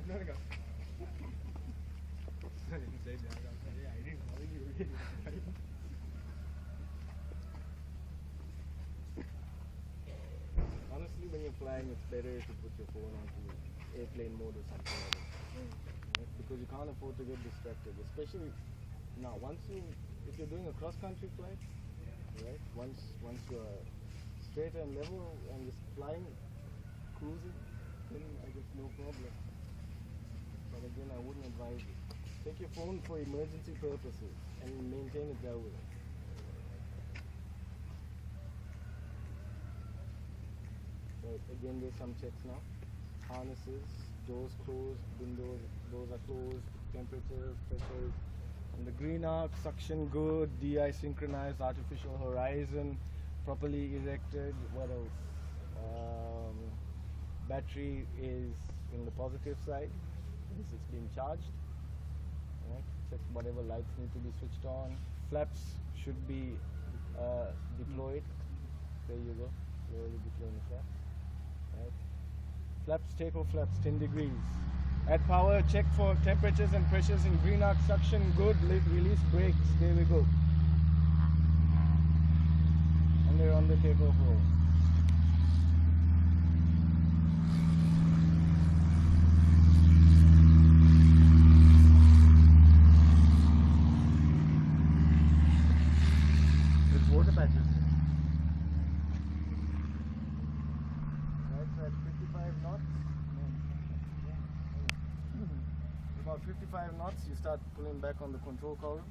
Honestly, when you're flying, it's better if you put your phone onto airplane mode or something like that. Right? Because you can't afford to get distracted, especially now. If you're doing a cross-country flight, right? Once you're straight and level and just flying, cruising, then I guess no problem. But again, I wouldn't advise it. Take your phone for emergency purposes and maintain it that way. So again, there's some checks now. Harnesses, doors closed, windows, doors are closed, temperatures, pressures. And the green arc, suction good, DI synchronized, artificial horizon, properly erected. What else? Battery is in the positive side. It's being charged. Right? Check whatever lights need to be switched on. Flaps should be deployed. There you go. Slowly deploying the flaps. Right. Flaps, takeoff flaps, 10 degrees. Add power, check for temperatures and pressures in green arc, suction, good, release brakes, there we go. And we're on the takeoff roll. There's water patches. Right, so at 55 knots. About 55 knots, you start pulling back on the control column.